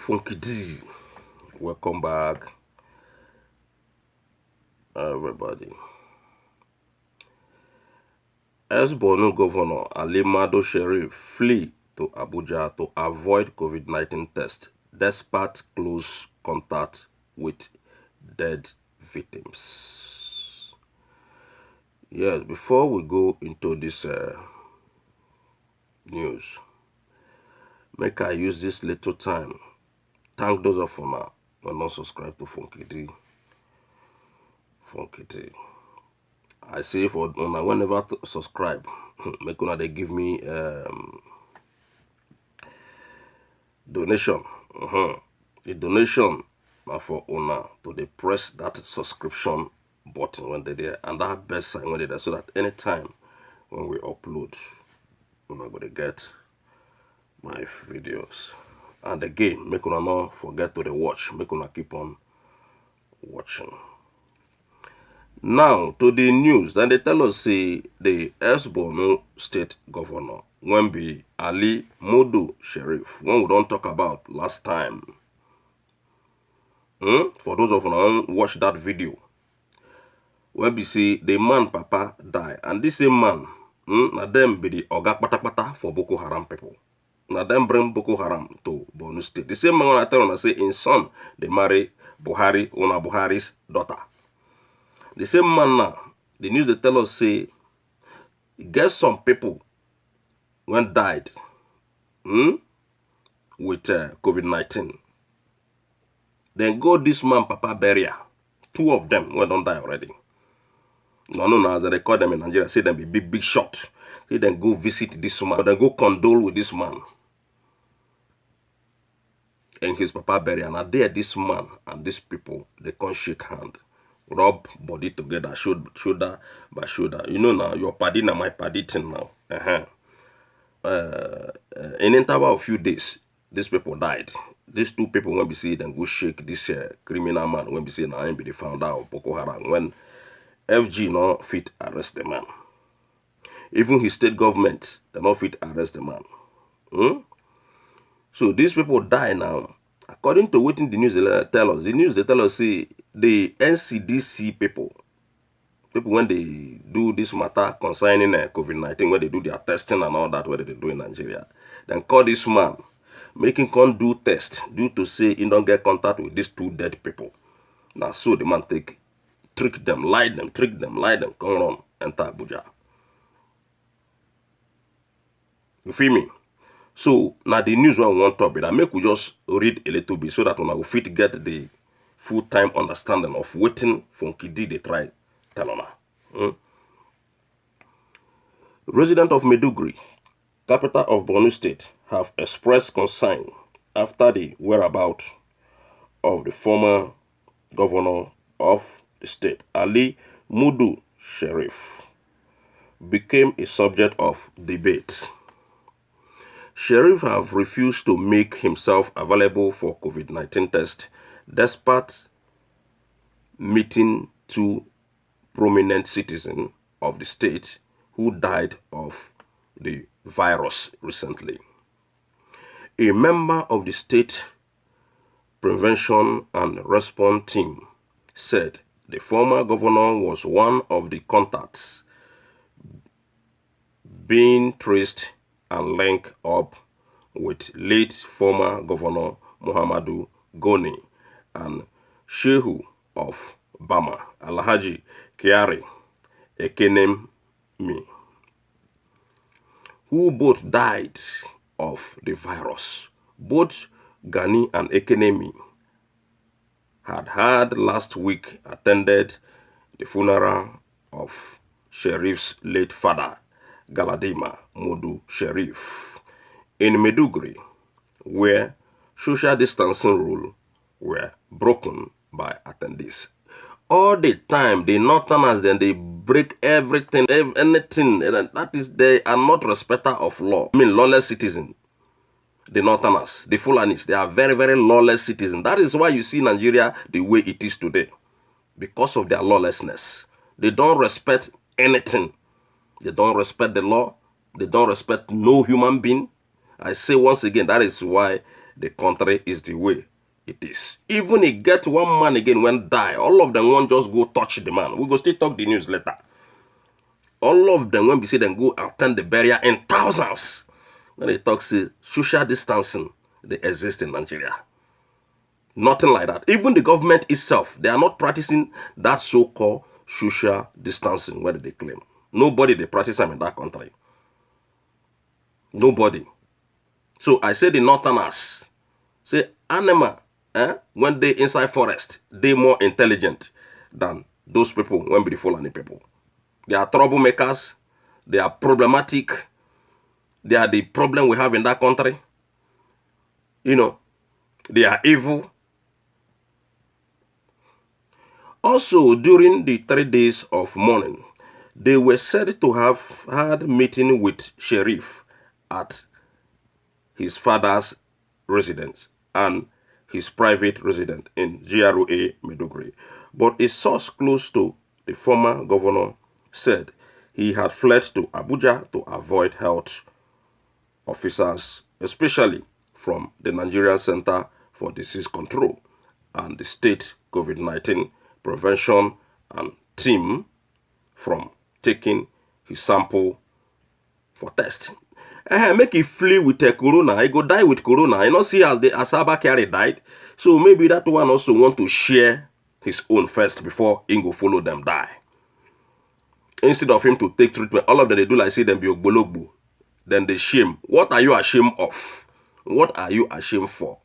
Funky D, welcome back, everybody. Ex-Borno Governor Ali Mado Sherif flee to Abuja to avoid COVID-19 test despite close contact with dead victims. Yes, before we go into this news, make I use this little time thank those of you who are not subscribed to Funky D. I say for whenever to subscribe, make una they give me donation. The donation for una to the press that subscription button when they there and that best sign when they there, so that anytime when we upload, una go to get my videos. And again, make una not forget to the watch. Make una keep on watching. Now, to the news, then they tell us, say, the ex-Borno State Governor, when be Ali Modu Sherif, when we don't talk about last time. For those of you who watch that video, when we see the man Papa die, and this same man, na them be the Oga Pata for Boko Haram people. Na them bring Boko Haram to Borno State. The same man when I tell them, I say, in son, they marry Buhari, Una Buhari's daughter. The same man now, the news they tell us say, get some people when died with COVID-19. Then go this man Papa burial. 2 of them when don't die already. No, as they call them in Nigeria, say them be big shot. Say then go visit this man, then go condole with this man. And his Papa burial. Now there, this man and these people, they can't shake hand. Rub body together, shoulder by shoulder. You know now, your paddy and my paddy thing now. In interval of few days, these people died. These 2 people, when we see them go shake this criminal man, when we see now him be the founder of Boko Haram, when FG no fit arrest the man. Even his state government, they not fit arrest the man. So these people die now. According to what the news they tell us, say the NCDC people when they do this matter concerning COVID-19, when they do their testing and all that, what they do in Nigeria, then call this man, making him do test, due to say he don't get contact with these 2 dead people. Now so the man trick them, lie them, come on, enter Abuja. You feel me? So now the news one we want to talk about, make we just read a little bit so that we will fit get the full-time understanding of what Funky D they try tell us. Residents of Maiduguri, capital of Borno State, have expressed concern after the whereabouts of the former governor of the state, Ali Modu Sherif, became a subject of debate. Sherif have refused to make himself available for COVID-19 test despite meeting 2 prominent citizens of the state who died of the virus recently. A member of the state prevention and response team said the former governor was one of the contacts being traced and linked up with late former governor Muhammadu Goni and Shehu of Bama, Alhaji Kyari Ekenemi, who both died of the virus. Both Gani and Ekenemi had last week attended the funeral of Sherif's late father, Galadima Modu Sherif, in Maiduguri, where social distancing rules were broken by attendees. All the time, the Northerners, then they break everything, anything. That is, they are not respecter of law. I mean, lawless citizens. The Northerners, the Fulanis, they are very, very lawless citizens. That is why you see Nigeria the way it is today. Because of their lawlessness. They don't respect anything. They don't respect the law. They don't respect no human being. I say once again, that is why the country is the way it is. Even if get one man again when die, all of them won't just go touch the man. We go still talk the news later. All of them, when we see them go attend the burial in thousands, when they talk say social distancing, they exist in Nigeria. Nothing like that. Even the government itself, they are not practicing that so-called social distancing, what they claim. Nobody they practice them in that country. Nobody. So I say the northerners, say animal, when they inside forest, they more intelligent than those people when be the Fulani people. They are troublemakers, they are problematic, they are the problem we have in that country. You know, they are evil. Also, during the 3 days of mourning, they were said to have had meeting with Sheriff at his father's residence and his private residence in GRA Maiduguri. But a source close to the former governor said he had fled to Abuja to avoid health officers, especially from the Nigerian Center for Disease Control and the state COVID-19 prevention and team from taking his sample for test. Make it flee with corona. He go die with corona. You know, see as the Asaba Carry died. So maybe that one also want to share his own first before he go follow them die. Instead of him to take treatment, all of them they do like say them be ogbologbo. Then they shame. What are you ashamed of? What are you ashamed for?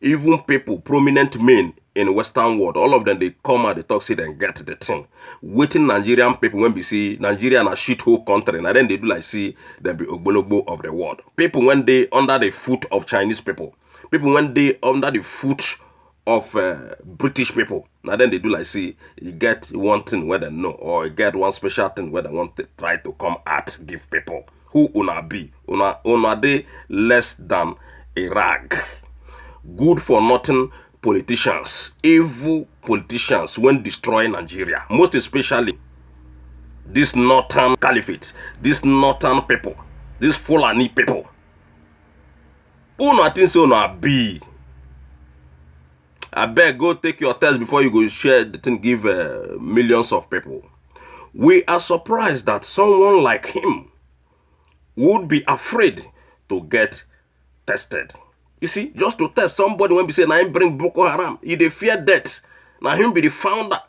Even people, prominent men in the Western world, all of them, they come out, they talk, say, then get the thing. Waiting Nigerian people, when we see Nigeria a shithole country, and then they do like see them be ogbologbo of the world. People, when they under the foot of Chinese people. People, when they under the foot of British people. Now then they do like see, you get one thing where they know, or you get one special thing where they want to try to come at, give people. Who una be? Una they less than a rag. Good for nothing politicians, evil politicians when destroying Nigeria, most especially this northern caliphate, this northern people, this Fulani people. Una think so una be. I beg, go take your test before you go share the thing, give millions of people. We are surprised that someone like him would be afraid to get tested. You see, just to test somebody when we say, now him bring Boko Haram, he they fear death. Now him be the founder,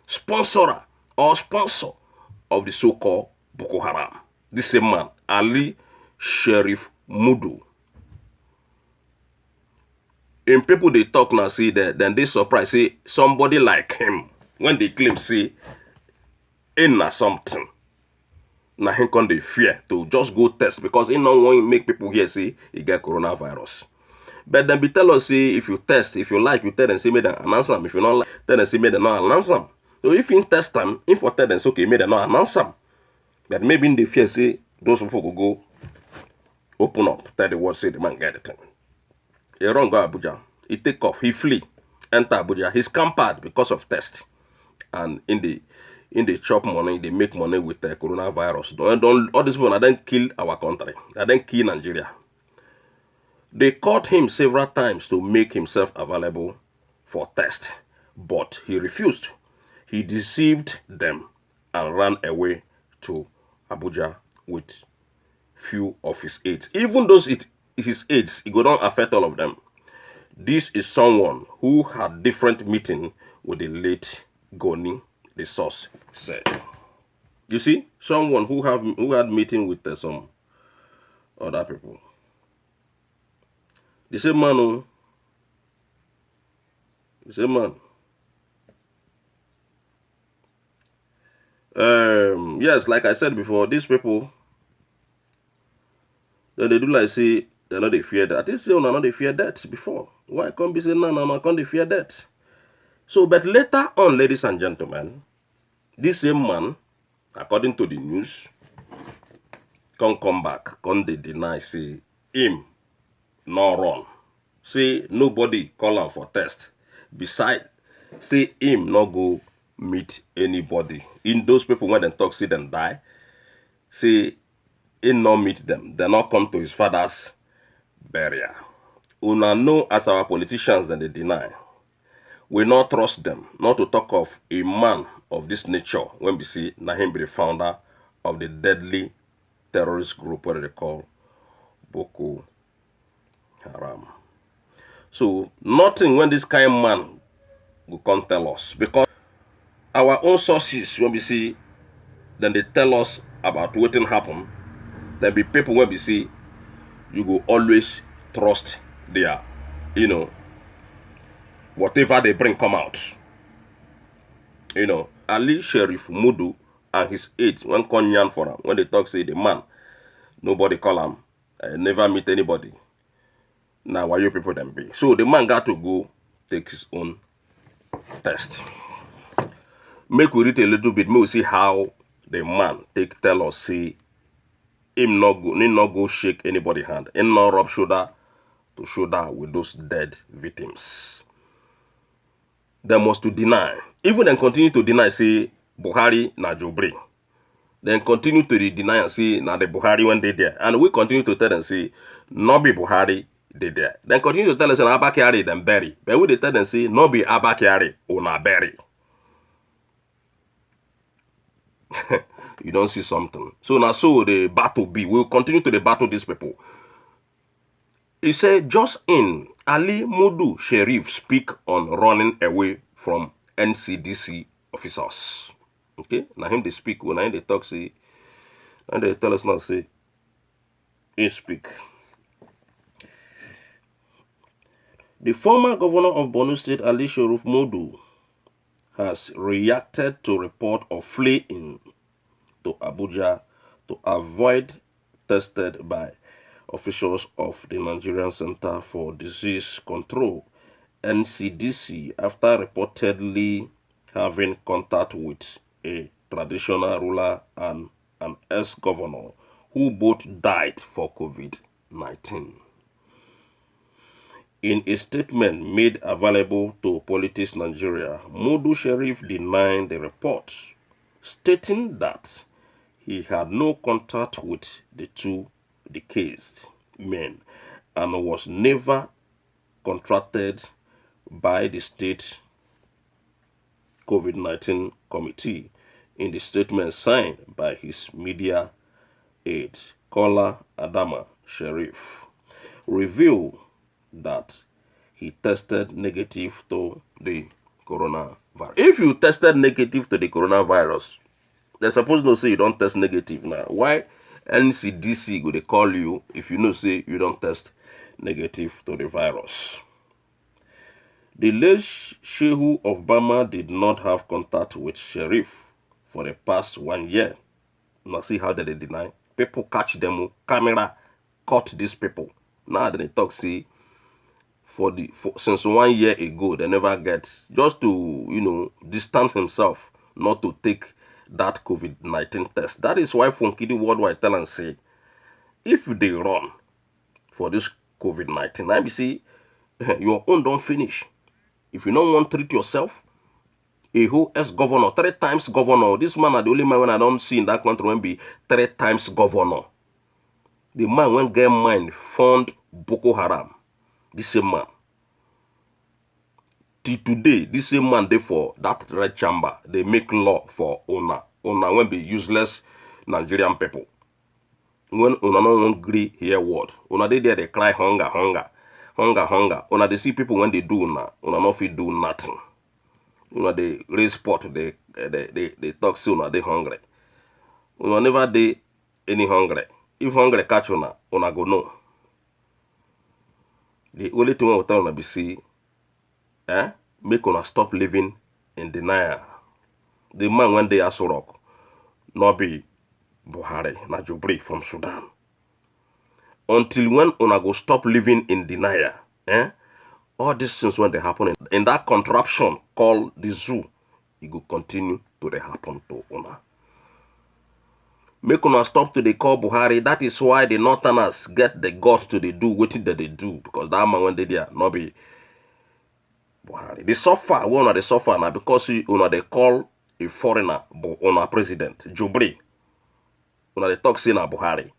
sponsor of the so-called Boko Haram. This same man, Ali Sheriff Modu. In people they talk now, see that, then they surprise, say somebody like him, when they claim, say, ain't something. Now him can they fear to just go test because he don't want to make people here say he get coronavirus. But then be tell us, say, if you test, if you like, you tell them, say, make them announce them. If you don't like, tell them, say, make them not announce them. So if you test them, if you tell them, say, okay, make them not announce them. But maybe in the fear, say, those people will go open up, tell the world, say, the man get the thing. He run go Abuja. He take off, he flee, enter Abuja. He's scampered because of test. And in the chop money, they make money with the coronavirus. All these people, then kill our country. They then kill Nigeria. They caught him several times to make himself available for test, but he refused. He deceived them and ran away to Abuja with few of his aides. Even those his aides, it go not affect all of them. This is someone who had different meeting with the late Goni, the source said. You see, someone who had meeting with some other people. The same man, the same man. Yes, like I said before, these people, then they do like say they're not they fear that. I think say no, they fear that before. Why can't be say no, can't they fear that? So, but later on, ladies and gentlemen, this same man, according to the news, can't come back, can't they deny say him no run. Say nobody call him for test. Beside, say him not go meet anybody. In those people when they talk, see them die. Say he not meet them. They not come to his father's burial. una know as our politicians then they deny. We not trust them, not to talk of a man of this nature when we see na him be the founder of the deadly terrorist group what they call Boko Haram. So nothing when this kind of man will come tell us, because our own sources when we see then they tell us about what happen, then be people when we see you go always trust their, whatever they bring come out. Ali Sheriff Modu and his aides when Konyan for him, when they talk say the man, nobody call him, never meet anybody. Now why you people them be? So the man got to go take his own test. Make we read a little bit, we see how the man tell us say him not go shake anybody hand, him not rub shoulder to shoulder with those dead victims. They must to deny. Even then continue to deny say Buhari na Jobri. Then continue to deny and say na the Buhari when they there. And we continue to tell them say no be Buhari they there. Then continue to tell us na Abakari them bury. But we they tell them say no be Abakari or na bury. You don't see something. So now so the battle be. We'll continue to the battle these people. He said just in Ali Modu Sheriff speak on running away from NCDC officers. Okay? Now him they speak. When they talk say, and they tell us now say, he speak. The former governor of Borno State, Ali Sheriff Modu, has reacted to report of fleeing to Abuja to avoid tested by officials of the Nigerian Center for Disease Control, NCDC, after reportedly having contact with a traditional ruler and an ex-governor who both died for COVID-19. In a statement made available to Politics Nigeria, Modu Sheriff denied the report, stating that he had no contact with the two deceased men and was never contracted by the state COVID-19 committee. In the statement signed by his media aide, Kola Adama Sheriff, revealed that he tested negative to the coronavirus. If you tested negative to the coronavirus, they're supposed to say you don't test negative now. Why NCDC would they call you if you know say you don't test negative to the virus? The late Shehu of Bama did not have contact with Sheriff for the past 1 year. Now see how they deny. People catch them, camera caught these people. Now they talk say since 1 year ago they never get, just to distance himself not to take that COVID-19 test. That is why Funkidi Worldwide tell and say, if they run for this COVID-19, I be say, your own don't finish. If you don't want to treat yourself, a whole ex-governor, 3 times governor, this man are the only man when I don't see in that country when be 3 times governor. The man when get mind fund Boko Haram. This same man. Till today, this same man, therefore, that red chamber, they make law for Ona. Ona when be useless Nigerian people. When Ona no agree hear word. Ona they there, they cry hunger, hunger, hunger, hunger. Ona they see people when they do now. Ona no fit do nothing. They raise pot, they talk so Ona they hungry. Una never dey any hungry. If hungry catch una go know. The only thing I will tell una be say, make una stop living in denial. The man when they are so rock, not be Buhari, na Jobri from Sudan. Until when una go stop living in denial, all these things when they happen in that contraption called the zoo, it will continue to happen to una. Make una stop to the call Buhari. That is why the Northerners get the guts to do what they do, because that man when they there not be Buhari. They suffer, one they suffer now because they call a foreigner on president, Jobri. They talk say na Buhari.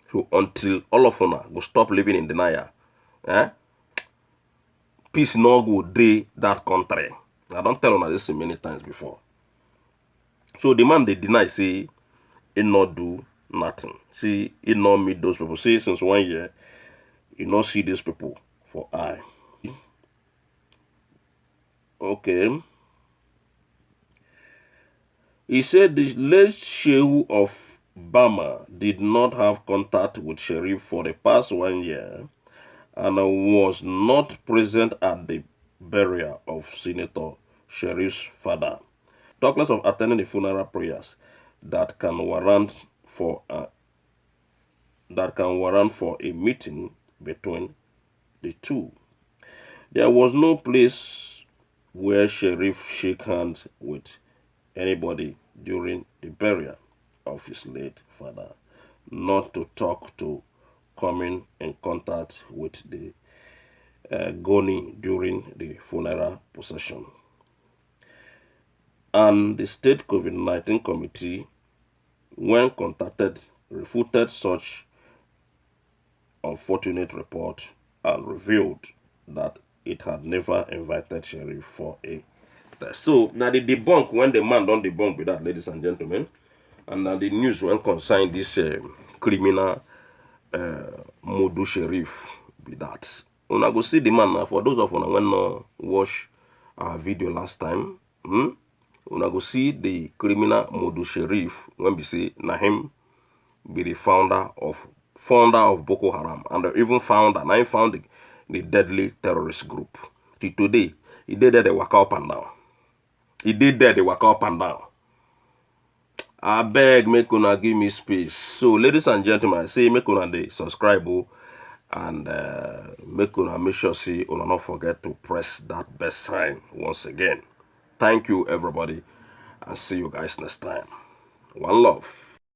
So until all of una go stop living in denial, peace no go dey that country. I don't tell on this many times before. So the man they deny say he not do nothing. See, he not meet those people. See, since 1 year, he not see these people for eye. Okay. He said the late Shehu of Bama did not have contact with Sheriff for the past 1 year and was not present at the burial of Senator Sheriff's father. Talk less of attending the funeral prayers that can warrant for a meeting between the two. There was no place where Sheriff shake hands with anybody during the burial of his late father, not to talk to coming in contact with the Goni during the funeral procession. And the state COVID-19 committee, when contacted, refuted such unfortunate report and revealed that it had never invited Sheriff for a test. So now the debunk, when the man don't debunk with that, ladies and gentlemen, and now the news when concern this criminal Modu Sheriff be that. Una go see the man now. For those of una when no watch our video last time, una go see the criminal Modu Sheriff when we say na him be the founder of Boko Haram, and even founder, now he found the deadly terrorist group. Till today, he did there they walk up and down. He did there they walk up and down. I beg, make una give me space. So, ladies and gentlemen, I say make una dey subscribe and make una make sure see una not forget to press that bell sign once again. Thank you, everybody, and see you guys next time. One love.